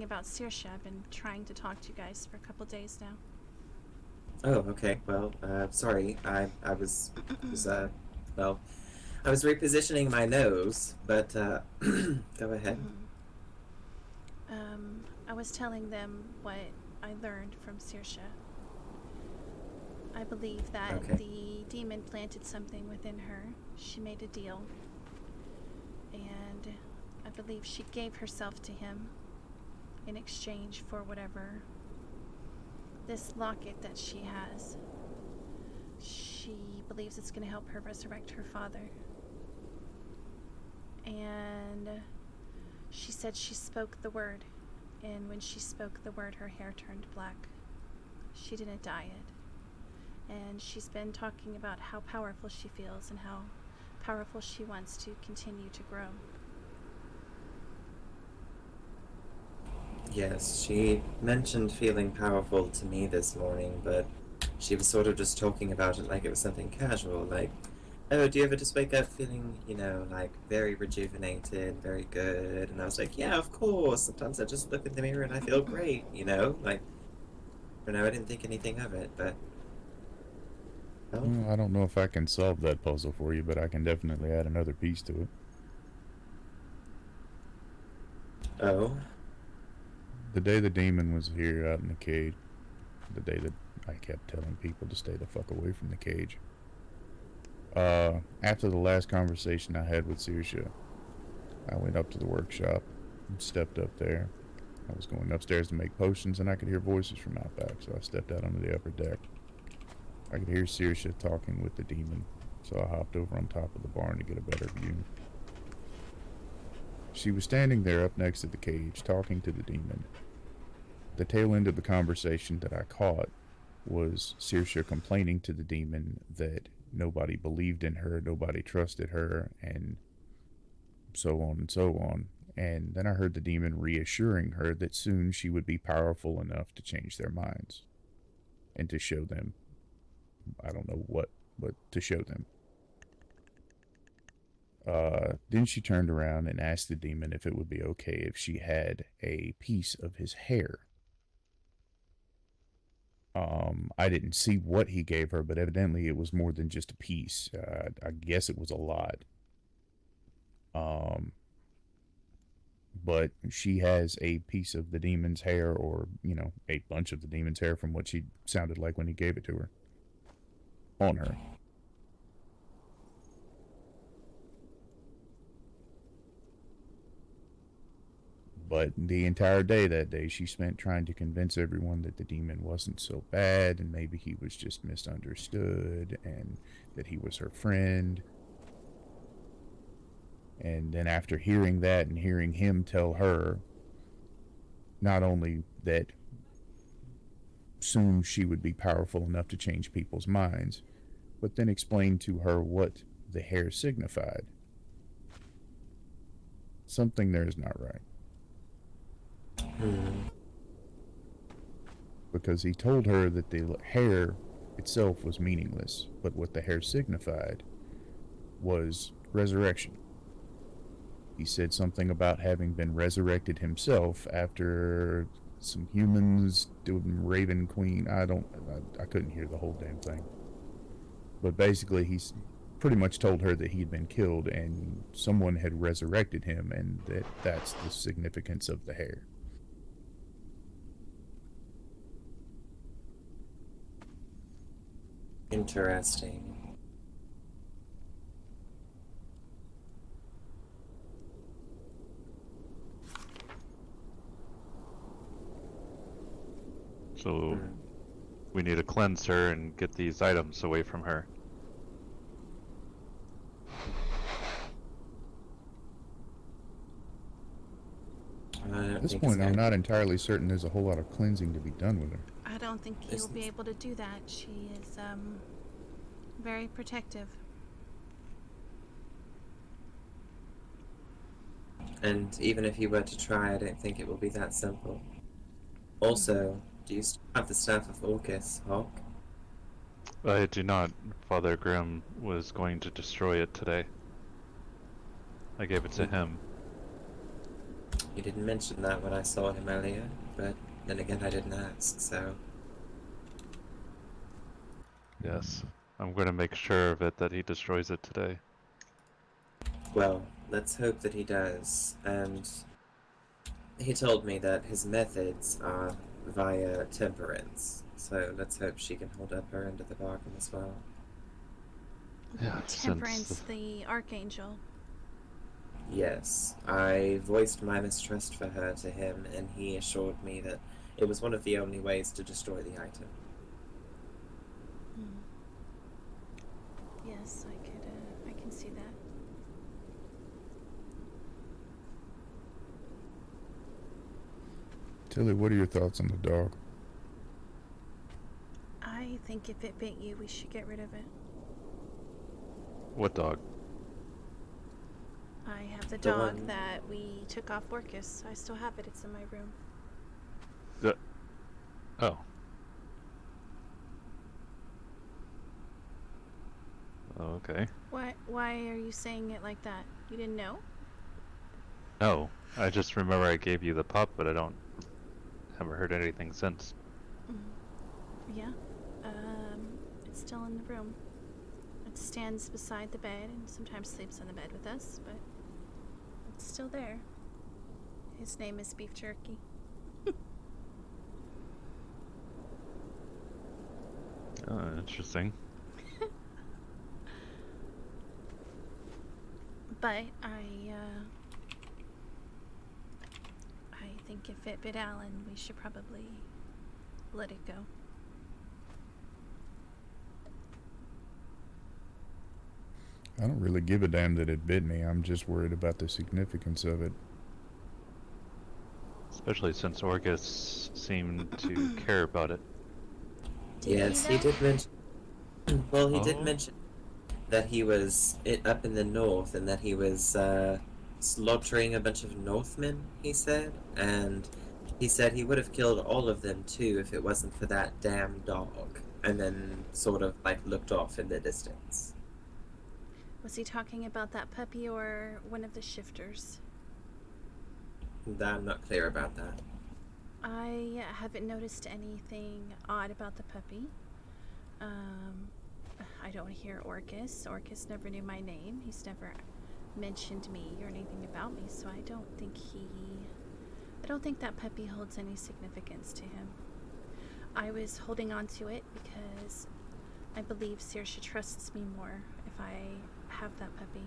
About Saoirse. I've been trying to talk to you guys for a couple days now. Oh, okay. Well, sorry. I was well, I was repositioning my nose, but go ahead. I was telling them what I learned from Saoirse. I believe that Okay. the demon planted something within her. She made a deal, and I believe she gave herself to him in exchange for whatever this locket that she has. She believes it's going to help her resurrect her father. And she said she spoke the word, and when she spoke the word, her hair turned black. She didn't dye it. And she's been talking about how powerful she feels and how powerful she wants to continue to grow. Yes, she mentioned feeling powerful to me this morning, but she was sort of just talking about it like it was something casual, like, oh, do you ever just wake up feeling, like very rejuvenated, very good? And I was like, yeah, of course. Sometimes I just look in the mirror and I feel great, like, I didn't think anything of it, but, well, Well, I don't know if I can solve that puzzle for you, but I can definitely add another piece to it. oh, The day the demon was here out in the cage, the day that I kept telling people to stay the fuck away from the cage. After the last conversation I had with Saoirse, I went up to the workshop and stepped up there. I was going upstairs to make potions and I could hear voices from out back, so I stepped out onto the upper deck. I could hear Saoirse talking with the demon, so I hopped over on top of the barn to get a better view. She was standing there up next to the cage, talking to the demon. The tail end of the conversation that I caught was Saoirse complaining to the demon that nobody believed in her, nobody trusted her, and so on and so on. And then I heard the demon reassuring her that soon she would be powerful enough to change their minds and to show them, I don't know what, but to show them. Then she turned around and asked the demon if it would be okay if she had a piece of his hair. I didn't see what he gave her, but evidently it was more than just a piece. I guess it was a lot. Um, but she has a piece of the demon's hair, or, a bunch of the demon's hair from what she sounded like when he gave it to her, on her. But the entire day that day, she spent trying to convince everyone that the demon wasn't so bad and maybe he was just misunderstood and that he was her friend. And then after hearing that and hearing him tell her not only that soon she would be powerful enough to change people's minds, but then explain to her what the hair signified, something there is not right. hmm. Because he told her that the hair itself was meaningless, but what the hair signified was resurrection. He said something about having been resurrected himself after some humans doing Raven Queen. I couldn't hear the whole damn thing. But basically, he's pretty much told her that he had been killed and someone had resurrected him, and that's the significance of the hair. Interesting. So Hmm. we need to cleanse her and get these items away from her. I At don't this think it's point, I'm going to not be. entirely certain there's a whole lot of cleansing to be done with her. I don't think he'll This be is, able to do that. She is very protective. and even if you were to try, I don't think it will be that simple. Mm-hmm. Also, do you still have the Staff of Orcus, Hawk? I do not. Father Grimm was going to destroy it today. I gave it to He, him. You didn't mention that when I saw him earlier, but then again I didn't ask, so... Yes. I'm going to make sure of it that he destroys it today. Well, let's hope that he does, and he told me that his methods are via temperance, so let's hope she can hold up her end of the bargain as well. Yeah, Temperance, the archangel. Yes, I voiced my mistrust for her to him, and he assured me that it was one of the only ways to destroy the item. Hmm. Yes, I can see that. Tilly, what are your thoughts on the dog? I think if it bit you, we should get rid of it. What dog? I have the The dog one- that we took off Orcus. I still have it. It's in my room. Oh. Oh, okay. Why are you saying it like that? You didn't know? No, I just remember I gave you the pup, but haven't heard anything since. Yeah. It's still in the room. It stands beside the bed and sometimes sleeps on the bed with us, but it's still there. His name is Beef Jerky. Oh, interesting. But I think if it bit Alan, we should probably let it go. I don't really give a damn that it bit me. I'm just worried about the significance of it. Especially since Orcus seemed to care about it. Yes, he did mention... Well, he did Oh. mention that he was up in the north and that he was slaughtering a bunch of Northmen, he said. And he said he would have killed all of them too if it wasn't for that damn dog. And then sort of like looked off in the distance. Was he talking about that puppy or one of the shifters? I'm not clear about that. I haven't noticed anything odd about the puppy. I don't hear Orcus. Orcus never knew my name. He's never mentioned me or anything about me, so I don't think that puppy holds any significance to him. I was holding on to it because I believe Saoirse trusts me more if I have that puppy.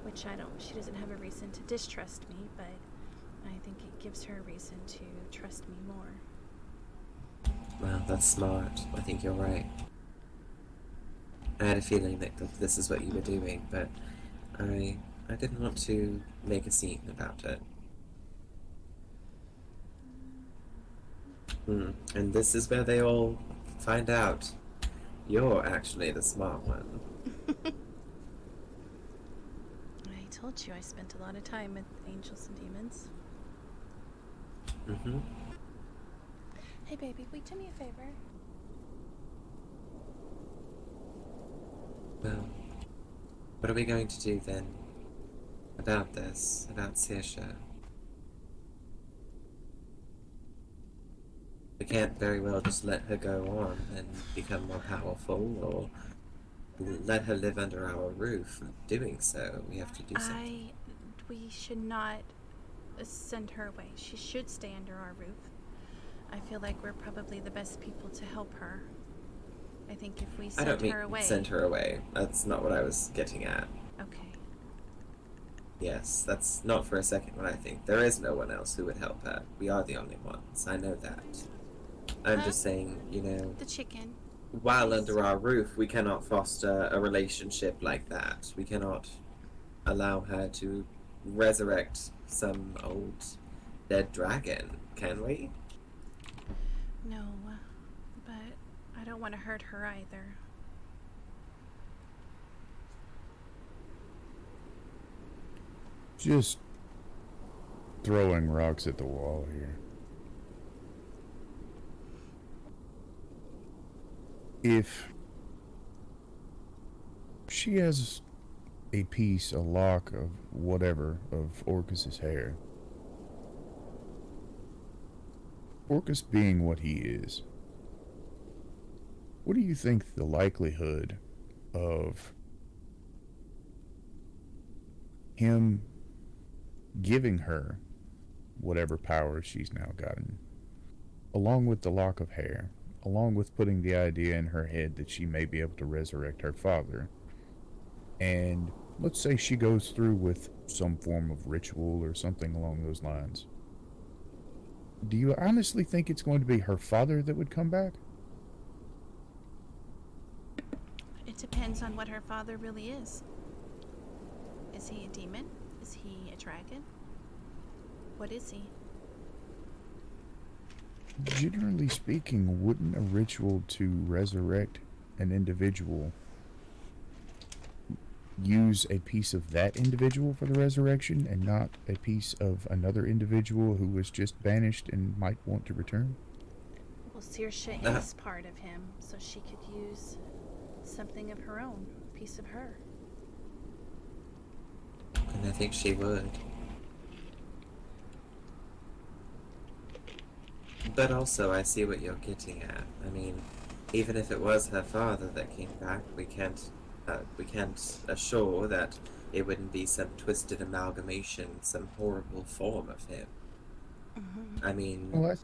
Which I don't. She doesn't have a reason to distrust me, but I think it gives her a reason to trust me more. Well, that's smart. I think you're right. I had a feeling that this is what you were doing, but I didn't want to make a scene about it. And this is where they all find out you're actually the smart one. I told you I spent a lot of time with angels and demons. Mm-hmm. Hey baby, will you do me a favor? Well, what are we going to do then about this, about Saoirse? We can't very well just let her go on and become more powerful, or let her live under our roof. Doing so, we have to do something. We should not send her away. She should stay under our roof. I feel like we're probably the best people to help her. I think if we I send don't mean her away... send her away. That's not what I was getting at. Okay. Yes, that's not for a second what I think. There is no one else who would help her. We are the only ones. I know that. I'm just saying, you know, The chicken. while under our roof, we cannot foster a relationship like that. We cannot allow her to resurrect some old dead dragon, can we? No, but I don't want to hurt her either. Just throwing rocks at the wall here. If she has a piece, a lock of whatever, of Orcus's hair. Orcus being what he is, what do you think the likelihood of him giving her whatever power she's now gotten, along with the lock of hair, along with putting the idea in her head that she may be able to resurrect her father, and let's say she goes through with some form of ritual or something along those lines. Do you honestly think it's going to be her father that would come back? It depends on what her father really is. Is he a demon? Is he a dragon? What is he? Generally speaking, wouldn't a ritual to resurrect an individual use a piece of that individual for the resurrection and not a piece of another individual who was just banished and might want to return? Well, Saoirse is part of him, so she could use something of her own, a piece of her. And I think she would. But also, I see what you're getting at. I mean, even if it was her father that came back, we can't assure that it wouldn't be some twisted amalgamation, some horrible form of him. Mm-hmm. I mean, Well,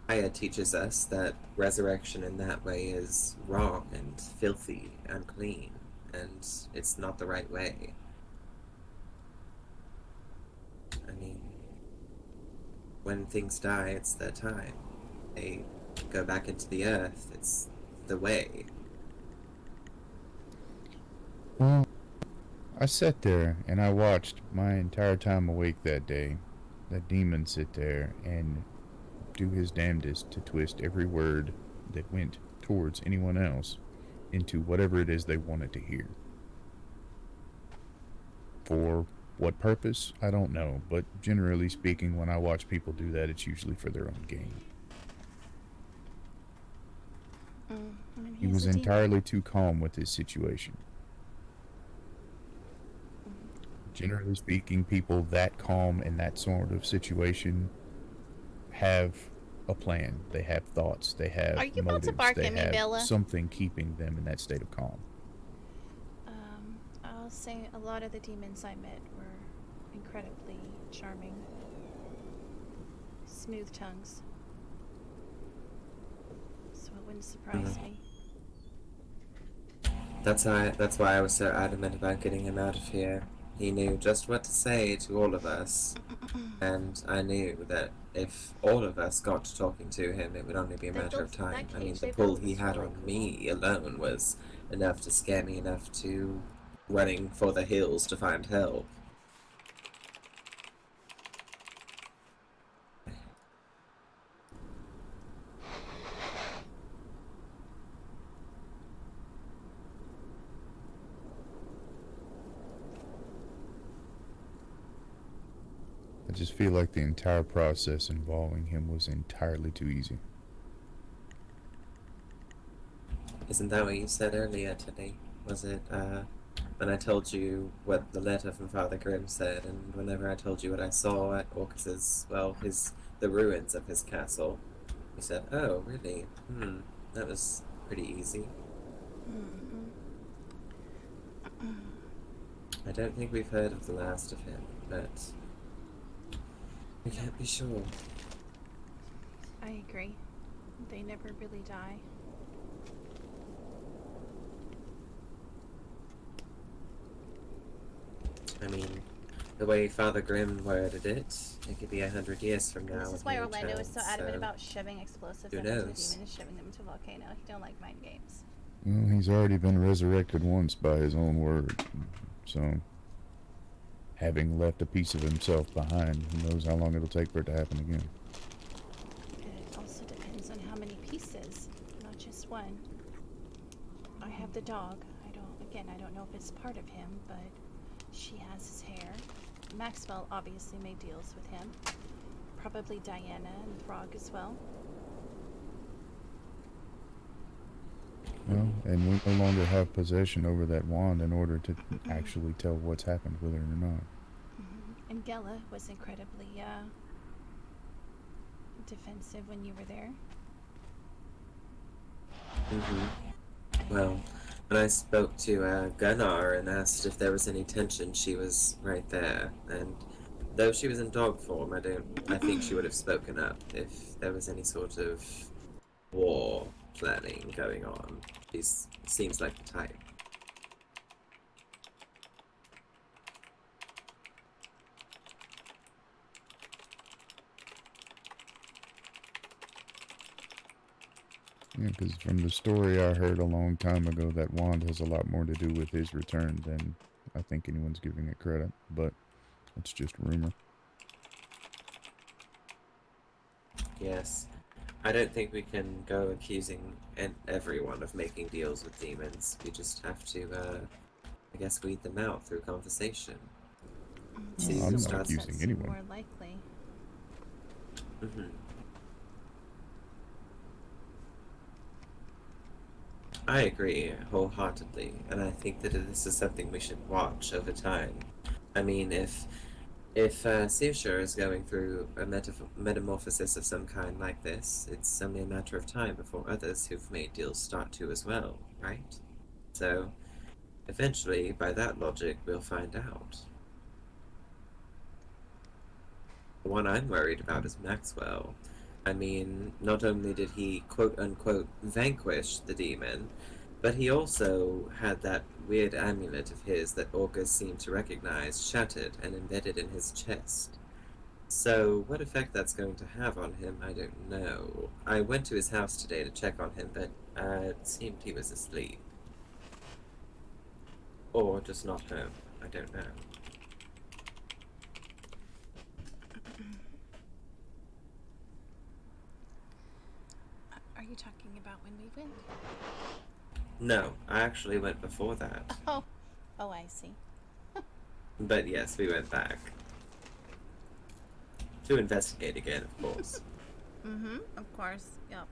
Aya teaches us that resurrection in that way is wrong and filthy, unclean, and it's not the right way. I mean, when things die, it's their time. They go back into the earth. It's the way. well, I sat there and I watched my entire time awake that day, that demon sit there and do his damnedest to twist every word that went towards anyone else into whatever it is they wanted to hear. For what purpose? I don't know, but generally speaking, when I watch people do that, it's usually for their own gain. I mean, He he's was a demon. entirely too calm with his situation. Mm-hmm. Generally speaking, people that calm in that sort of situation have a plan. They have thoughts. They have Are you about motives. to bark They at me, have Bella? something keeping them in that state of calm. I'll say a lot of the demons I met were incredibly charming, smooth tongues. So it wouldn't surprise me. That's why I was so adamant about getting him out of here. He knew just what to say to all of us, and I knew that if all of us got to talking to him, it would only be a matter of time. I mean, the pull he had on me alone was enough to scare me enough to running for the hills to find help. I just feel like the entire process involving him was entirely too easy. Isn't that what you said earlier today? Was it, when I told you what the letter from Father Grimm said, and whenever I told you what I saw at Orcus's, well, the ruins of his castle, you said, oh, really? That was pretty easy. Mm-hmm. I don't think we've heard of the last of him, but we can't be sure. I agree. They never really die. I mean, the way Father Grimm worded it could be 100 years from now. This is with why no Orlando is so chance, adamant so about shoving explosives who into the knows? demon and shoving them into a volcano. He don't like mind games. Well, he's already been resurrected once by his own word, so having left a piece of himself behind, who knows how long it'll take for it to happen again. It also depends on how many pieces, not just one. I have the dog. I don't know if it's part of him, but she has his hair. Maxwell obviously made deals with him. Probably Diana and Throg as well. Well, And we no longer have possession over that wand in order to actually tell what's happened with it or not. And Gela was incredibly defensive when you were there. Well, when I spoke to Gunnar and asked if there was any tension, she was right there. And though she was in dog form, I think she would have spoken up if there was any sort of war planning going on. She seems like the type. Yeah, because from the story I heard a long time ago, that wand has a lot more to do with his return than I think anyone's giving it credit. But it's just rumor. Yes. I don't think we can go accusing everyone of making deals with demons. We just have to, I guess, weed them out through conversation. See I'm who not starts. accusing That's anyone. more likely. I agree wholeheartedly, and I think that this is something we should watch over time. I mean, if Saoirse is going through a metamorphosis of some kind like this, it's only a matter of time before others who've made deals start to as well, right? So, eventually, by that logic, we'll find out. The one I'm worried about is Maxwell. I mean, not only did he quote unquote vanquish the demon, but he also had that weird amulet of his that August seemed to recognize shattered and embedded in his chest. So, what effect that's going to have on him, I don't know. I went to his house today to check on him, but it seemed he was asleep. Or just not home. I don't know. Are you talking about when we went? No, I actually went before that. Oh, I see. But yes, we went back. To investigate again, of course. Of course. Yep.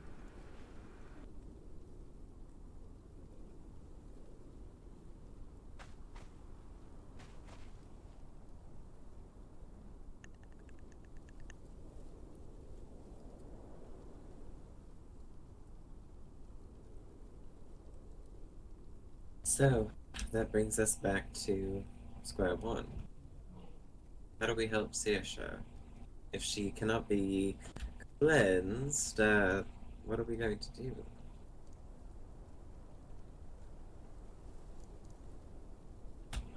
So, that brings us back to square one. How do we help Saoirse? If she cannot be cleansed, what are we going to do?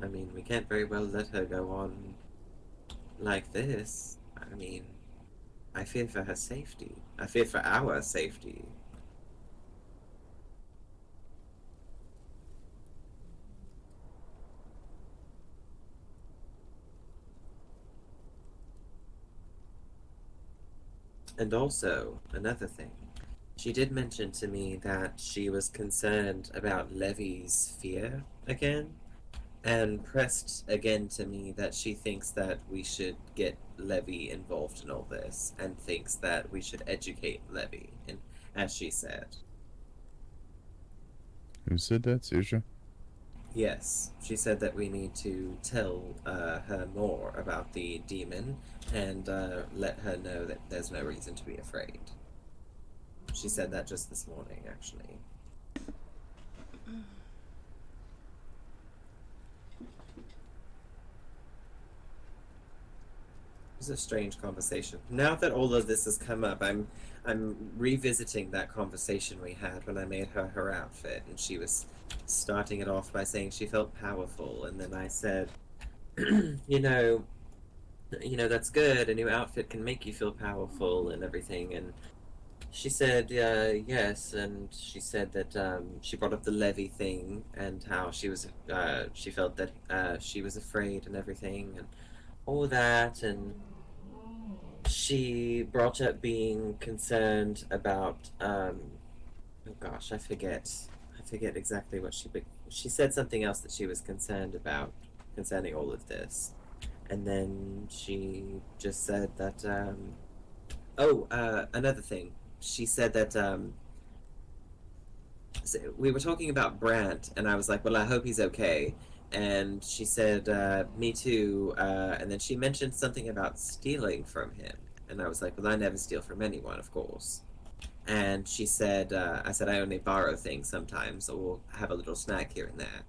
I mean, we can't very well let her go on like this. I mean, I fear for her safety. I fear for our safety. And also, another thing. She did mention to me that she was concerned about Levy's fear again, and pressed again to me that she thinks that we should get Levy involved in all this, and thinks that we should educate Levy, and as she said. Who said that, Saoirse? Yes, she said that we need to tell her more about the demon and let her know that there's no reason to be afraid. She said that just this morning, actually. It was a strange conversation. Now that all of this has come up, I'm revisiting that conversation we had when I made her outfit, and she was starting it off by saying she felt powerful, and then I said, you know, that's good. A new outfit can make you feel powerful and everything. And she said, yes. And she said that she brought up the Levy thing and how she felt that she was afraid and everything and all that. And she brought up being concerned about, oh gosh, I forget exactly what she said something else that she was concerned about concerning all of this. And then she just said that, another thing. She said that, so we were talking about Brant, and I was like, well, I hope he's okay. And she said, me too. And then she mentioned something about stealing from him. And I was like, well, I never steal from anyone, of course. And she said, I said, I only borrow things sometimes, or have a little snack here and there.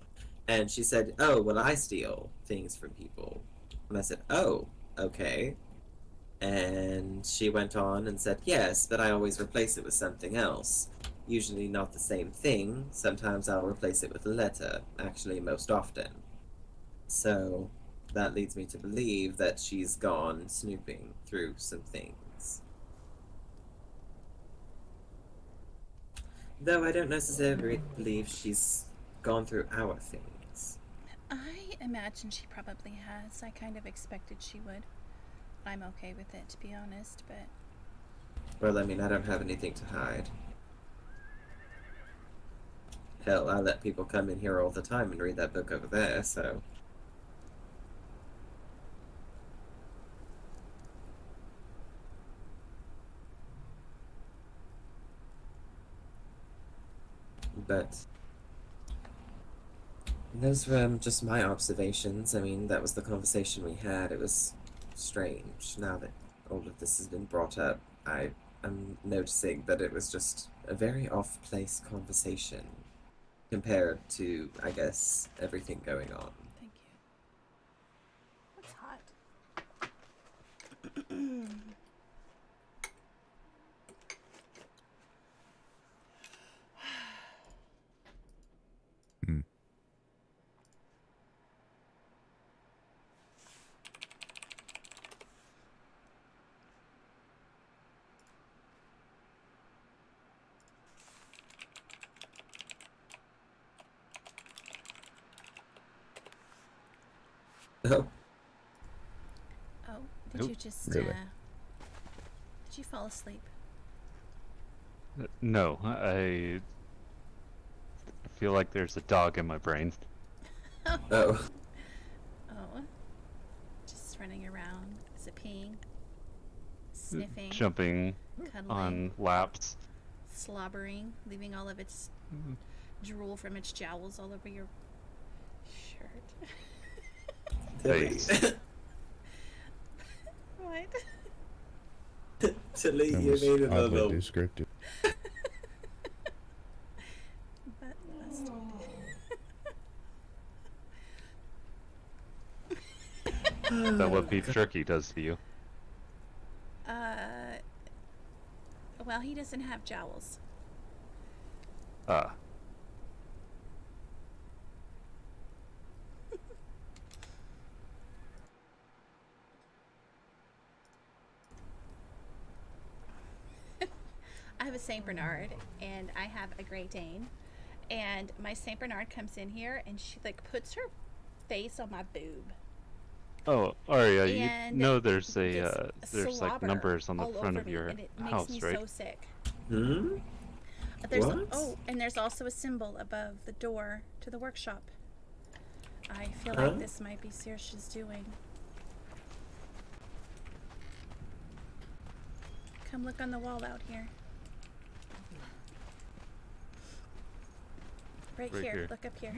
And she said, oh, well, I steal things from people. And I said, oh, okay. And she went on and said, yes, but I always replace it with something else. Usually not the same thing. Sometimes I'll replace it with a letter, actually, most often. So that leads me to believe that she's gone snooping through some things. Though I don't necessarily believe she's gone through our things. I imagine she probably has. I kind of expected she would. I'm okay with it, to be honest, but Well, I mean, I don't have anything to hide. Hell, I let people come in here all the time and read that book over there, so. But those were just my observations. I mean, that was the conversation we had. It was strange. Now that all of this has been brought up, I'm noticing that it was just a very off-place conversation compared to, I guess, everything going on. thank you. It's hot. Hmm. Oh, Oh, did Nope. you just, Really? did you fall asleep? No, I feel like there's a dog in my brain. oh. Oh, just running around. Is it peeing? Sniffing? Jumping Cuddling? on laps. Slobbering? Leaving all of its drool from its jowls all over your shirt? Face. What? Tilly, That you was made it a oddly little. descriptive. Butt busted. Is that what beef jerky does to you? Well, he doesn't have jowls. Ah. I have a Saint Bernard and I have a Great Dane, and my Saint Bernard comes in here and she like puts her face on my boob. Oh, Aria, you And know there's a gets there's like slobber numbers on the all front over of me, your and it makes house, me right? so sick. Hmm? There's What? and there's also a symbol above the door to the workshop. I feel Huh? like this might be Saoirse's doing. Come look on the wall out here. Right Right here. here. Look up here.